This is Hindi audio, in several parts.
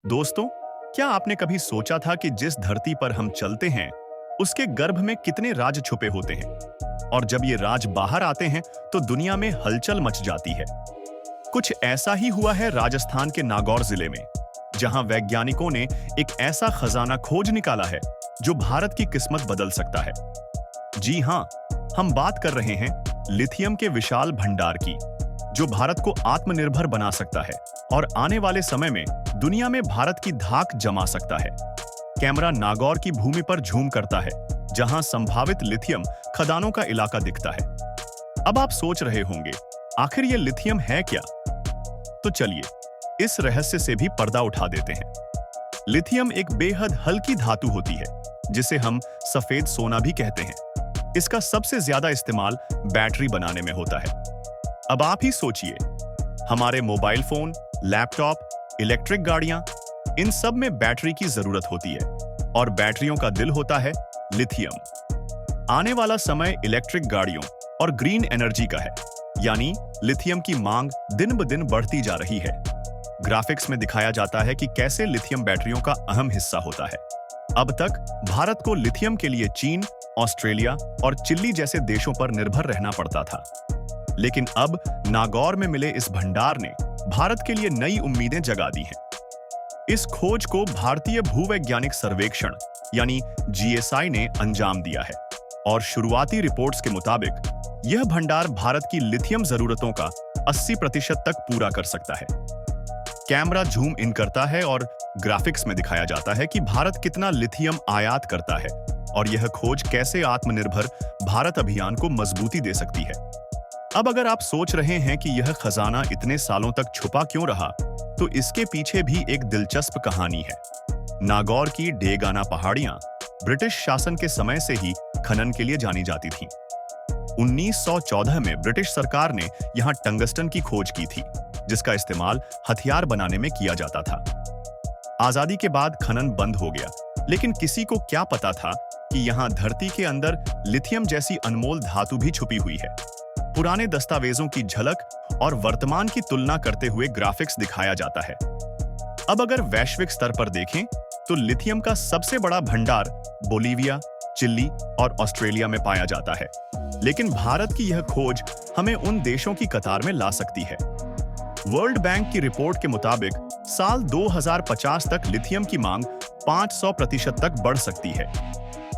दोस्तों, क्या आपने कभी सोचा था कि जिस धरती पर हम चलते हैं, उसके गर्भ में कितने राज छुपे होते हैं? और जब ये राज बाहर आते हैं, तो दुनिया में हलचल मच जाती है। कुछ ऐसा ही हुआ है राजस्थान के नागौर जिले में, जहां वैज्ञानिकों ने एक ऐसा खजाना खोज निकाला है, जो भारत की किस्मत बदल सकता है। जी हां, हम बात कर रहे हैं लिथियम के विशाल भंडार की, जो भारत को आत्मनिर्भर बना सकता है और आने वाले समय में दुनिया में भारत की धाक जमा सकता है। कैमरा नागौर की भूमि पर झूम करता है, जहां संभावित लिथियम खदानों का इलाका दिखता है। अब आप सोच रहे होंगे, आखिर ये लिथियम है क्या? तो चलिए, इस रहस्य से भी पर्दा उठा देते हैं। लिथियम एक बेहद हल्की धातु होती है, जिसे हम सफेद सोना भी कहते हैं। इसका सबसे ज्यादा इस्तेमाल बैटरी बनाने में होता है। अब आप ही सोचिए, हमारे मोबाइल फोन, लैपटॉप, इलेक्ट्रिक गाड़ियां, इन सब में बैटरी की जरूरत होती है, और बैटरियों का दिल होता है लिथियम। आने वाला समय इलेक्ट्रिक गाड़ियों और ग्रीन एनर्जी का है, यानी लिथियम की मांग दिन ब दिन बढ़ती जा रही है। ग्राफिक्स में दिखाया जाता है कि कैसे लिथियम बैटरियों का अहम हिस्सा होता है। अब तक भारत को लिथियम के लिए चीन, ऑस्ट्रेलिया और चिली जैसे देशों पर निर्भर रहना पड़ता था। लेकिन अब नागौर में मिले इस भंडार ने भारत के लिए नई उम्मीदें जगा दी हैं। इस खोज को भारतीय भूवैज्ञानिक सर्वेक्षण यानी जीएसआई ने अंजाम दिया है, और शुरुआती रिपोर्ट्स के मुताबिक यह भंडार भारत की लिथियम जरूरतों का 80% तक पूरा कर सकता है। कैमरा झूम इन करता है और ग्राफिक्स में दिखाया जाता है कि भारत कितना लिथियम आयात करता है, और यह खोज कैसे आत्मनिर्भर भारत अभियान को मजबूती दे सकती है। अब अगर आप सोच रहे हैं कि यह खजाना इतने सालों तक छुपा क्यों रहा, तो इसके पीछे भी एक दिलचस्प कहानी है। नागौर की डेगाना पहाड़ियां ब्रिटिश शासन के समय से ही खनन के लिए जानी जाती थीं। 1914 में ब्रिटिश सरकार ने यहां टंगस्टन की खोज की थी, जिसका इस्तेमाल हथियार बनाने में किया जाता था। आजादी के बाद खनन बंद हो गया, लेकिन किसी को क्या पता था कि यहां धरती के अंदर लिथियम जैसी अनमोल धातु भी छुपी हुई है। पुराने दस्तावेजों की झलक और वर्तमान की तुलना करते हुए ग्राफिक्स दिखाया जाता है। अब अगर वैश्विक स्तर पर देखें, तो लिथियम का सबसे बड़ा भंडार बोलीविया, चिली और ऑस्ट्रेलिया में पाया जाता है। लेकिन भारत की यह खोज हमें उन देशों की कतार में ला सकती है। वर्ल्ड बैंक की रिपोर्ट के मुताबिक साल 2050 तक लिथियम की मांग 500% तक बढ़ सकती है।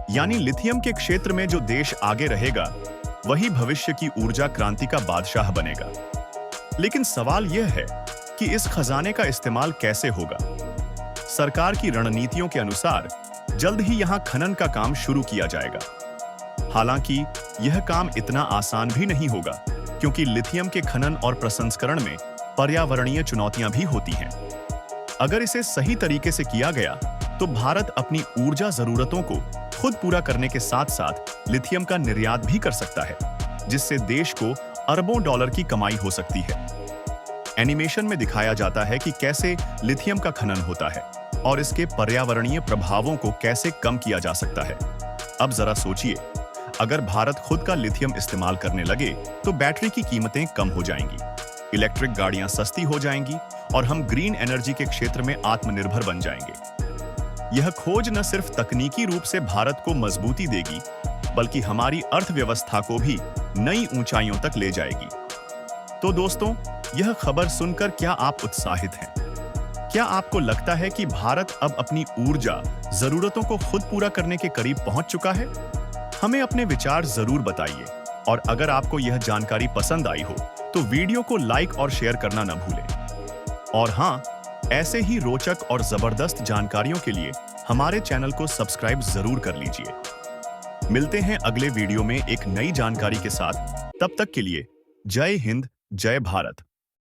यानी लिथियम के क्षेत्र में जो देश आगे रहेगा, वही भविष्य की ऊर्जा क्रांति का बादशाह बनेगा। लेकिन सवाल यह है कि इस खजाने का इस्तेमाल कैसे होगा। सरकार की रणनीतियों के अनुसार जल्द ही यहां खनन का काम शुरू किया जाएगा। हालांकि यह काम इतना आसान भी नहीं होगा, क्योंकि लिथियम के खनन और प्रसंस्करण में पर्यावरणीय चुनौतियां भी होती हैं। अगर इसे सही तरीके से किया गया, तो भारत अपनी ऊर्जा जरूरतों को खुद पूरा करने के साथ साथ लिथियम का निर्यात भी कर सकता है, जिससे देश को अरबों डॉलर की कमाई हो सकती है। एनिमेशन में दिखाया जाता है कि कैसे लिथियम का खनन होता है और इसके पर्यावरणीय प्रभावों को कैसे कम किया जा सकता है। अब जरा सोचिए, अगर भारत खुद का लिथियम इस्तेमाल करने लगे, तो बैटरी की कीमतें कम हो जाएंगी, इलेक्ट्रिक गाड़ियां सस्ती हो जाएंगी, और हम ग्रीन एनर्जी के क्षेत्र में आत्मनिर्भर बन जाएंगे। यह खोज न सिर्फ तकनीकी रूप से भारत को मजबूती देगी, बल्कि हमारी अर्थव्यवस्था को भी नई ऊंचाइयों तक ले जाएगी। तो दोस्तों, यह खबर सुनकर क्या आप उत्साहित हैं? क्या आपको लगता है कि भारत अब अपनी ऊर्जा जरूरतों को खुद पूरा करने के करीब पहुंच चुका है? हमें अपने विचार जरूर बताइए, और अगर आपको यह जानकारी पसंद आई हो, तो वीडियो को लाइक और शेयर करना न भूलें। और हाँ, ऐसे ही रोचक और जबरदस्त जानकारियों के लिए हमारे चैनल को सब्सक्राइब जरूर कर लीजिए। मिलते हैं अगले वीडियो में एक नई जानकारी के साथ। तब तक के लिए जय हिंद, जय भारत।